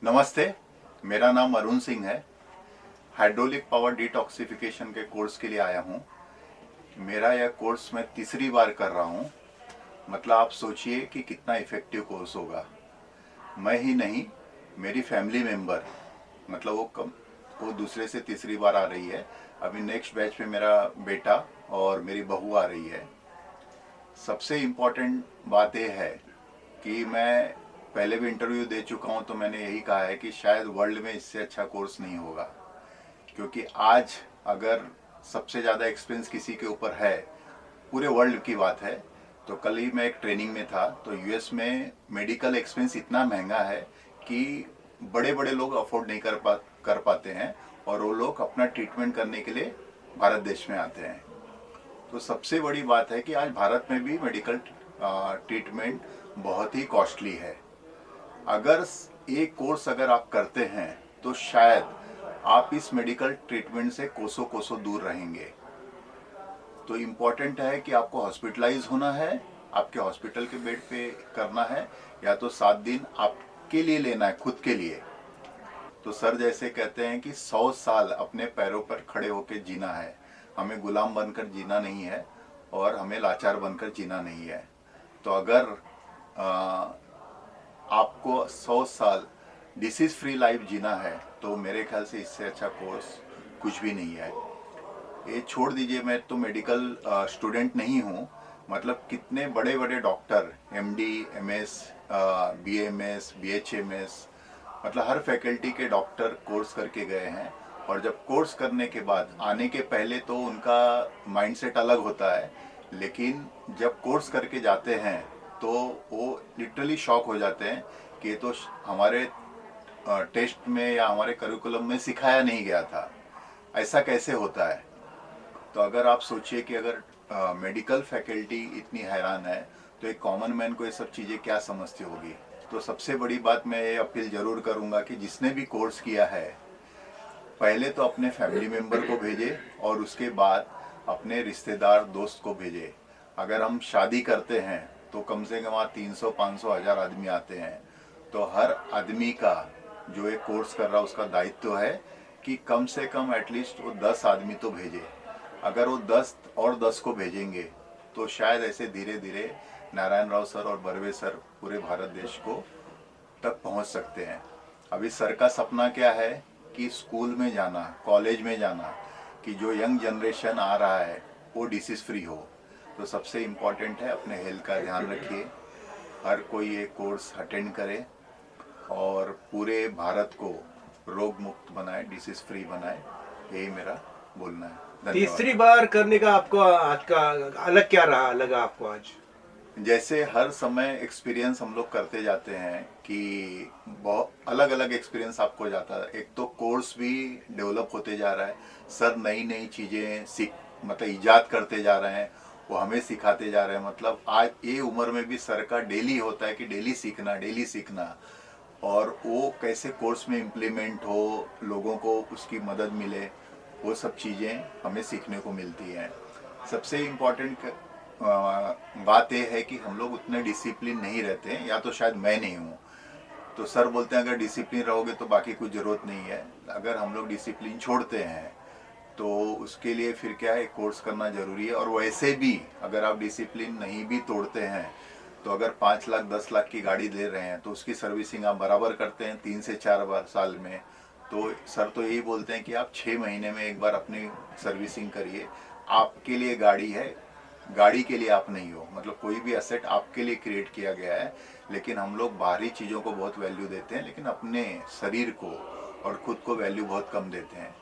नमस्ते, मेरा नाम अरुण सिंह है। हाइड्रोलिक पावर डिटॉक्सिफिकेशन के कोर्स के लिए आया हूँ। मेरा यह कोर्स मैं तीसरी बार कर रहा हूँ। मतलब आप सोचिए कि कितना इफ़ेक्टिव कोर्स होगा। मैं ही नहीं, मेरी फैमिली मेम्बर, मतलब वो दूसरे से तीसरी बार आ रही है। अभी नेक्स्ट बैच में मेरा बेटा और मेरी बहू आ रही है। सबसे इम्पोर्टेंट बात यह है कि मैं पहले भी इंटरव्यू दे चुका हूं, तो मैंने यही कहा है कि शायद वर्ल्ड में इससे अच्छा कोर्स नहीं होगा। क्योंकि आज अगर सबसे ज़्यादा एक्सपेंस किसी के ऊपर है, पूरे वर्ल्ड की बात है, तो कल ही मैं एक ट्रेनिंग में था, तो यूएस में मेडिकल एक्सपेंस इतना महंगा है कि बड़े बड़े लोग अफोर्ड नहीं कर पाते हैं, और वो लोग अपना ट्रीटमेंट करने के लिए भारत देश में आते हैं। तो सबसे बड़ी बात है कि आज भारत में भी मेडिकल ट्रीटमेंट बहुत ही कॉस्टली है। अगर एक कोर्स अगर आप करते हैं तो शायद आप इस मेडिकल ट्रीटमेंट से कोसों कोसों दूर रहेंगे। तो इम्पॉर्टेंट है कि आपको हॉस्पिटलाइज होना है, आपके हॉस्पिटल के बेड पे करना है, या तो 7 दिन आपके लिए लेना है, खुद के लिए। तो सर जैसे कहते हैं कि 100 साल अपने पैरों पर खड़े होकर जीना है। हमें गुलाम बनकर जीना नहीं है और हमें लाचार बनकर जीना नहीं है। तो अगर आपको 100 साल डिसीज फ्री लाइफ जीना है, तो मेरे ख्याल से इससे अच्छा कोर्स कुछ भी नहीं है। ये छोड़ दीजिए, मैं तो मेडिकल स्टूडेंट नहीं हूँ। मतलब कितने बड़े बड़े doctor, MD, MS, BMS, BHMS, मतलब हर फैकल्टी के डॉक्टर कोर्स करके गए हैं। और जब कोर्स करने के बाद आने के पहले तो उनका माइंडसेट अलग होता है, लेकिन जब कोर्स करके जाते हैं तो वो लिटरली शॉक हो जाते हैं कि ये तो हमारे टेस्ट में या हमारे करिकुलम में सिखाया नहीं गया था, ऐसा कैसे होता है। तो अगर आप सोचिए कि अगर मेडिकल फैकल्टी इतनी हैरान है, तो एक कॉमन मैन को ये सब चीज़ें क्या समझती होगी। तो सबसे बड़ी बात मैं ये अपील ज़रूर करूँगा कि जिसने भी कोर्स किया है, पहले तो अपने फैमिली मेम्बर को भेजे और उसके बाद अपने रिश्तेदार, दोस्त को भेजे। अगर हम शादी करते हैं तो कम से कम वहाँ 300, 500, 1000 आदमी आते हैं। तो हर आदमी का जो एक कोर्स कर रहा है उसका दायित्व है कि कम से कम एटलीस्ट वो 10 आदमी तो भेजे। अगर वो 10 और 10 को भेजेंगे तो शायद ऐसे धीरे धीरे नारायण राव सर और बर्वे सर पूरे भारत देश को तक पहुंच सकते हैं। अभी सर का सपना क्या है कि स्कूल में जाना, कॉलेज में जाना, कि जो यंग जनरेशन आ रहा है वो डिसीज फ्री हो। तो सबसे इम्पोर्टेंट है अपने हेल्थ का ध्यान रखिए, हर कोई ये कोर्स अटेंड करे और पूरे भारत को रोग मुक्त बनाए, डिसीज फ्री बनाए। यही मेरा बोलना है। धन्यवाद। तीसरी बार करने का आपको आज का अलग क्या रहा, लगा आपको आज? जैसे हर समय एक्सपीरियंस हम लोग करते जाते हैं कि बहुत अलग अलग एक्सपीरियंस आपको जाता है। एक तो कोर्स भी डेवलप होते जा रहा है, सर नई नई चीज़ें मतलब ईजाद करते जा रहे हैं, वो हमें सिखाते जा रहे हैं। मतलब आज ये उम्र में भी सर का डेली होता है कि डेली सीखना, डेली सीखना, और वो कैसे कोर्स में इम्प्लीमेंट हो, लोगों को उसकी मदद मिले, वो सब चीज़ें हमें सीखने को मिलती हैं। सबसे इम्पॉर्टेंट बात यह है कि हम लोग उतने डिसिप्लिन नहीं रहते हैं, या तो शायद मैं नहीं हूँ। तो सर बोलते हैं अगर डिसिप्लिन रहोगे तो बाकी कुछ ज़रूरत नहीं है। अगर हम लोग डिसिप्लिन छोड़ते हैं तो उसके लिए फिर क्या है, कोर्स करना ज़रूरी है। और वैसे भी अगर आप डिसिप्लिन नहीं भी तोड़ते हैं, तो अगर 5 लाख 10 लाख की गाड़ी ले रहे हैं तो उसकी सर्विसिंग आप बराबर करते हैं 3 से 4 बार साल में। तो सर तो यही बोलते हैं कि आप 6 महीने में एक बार अपनी सर्विसिंग करिए। आपके लिए गाड़ी है, गाड़ी के लिए आप नहीं हो। मतलब कोई भी एसेट आपके लिए क्रिएट किया गया है, लेकिन हम लोग बाहरी चीज़ों को बहुत वैल्यू देते हैं, लेकिन अपने शरीर को और खुद को वैल्यू बहुत कम देते हैं।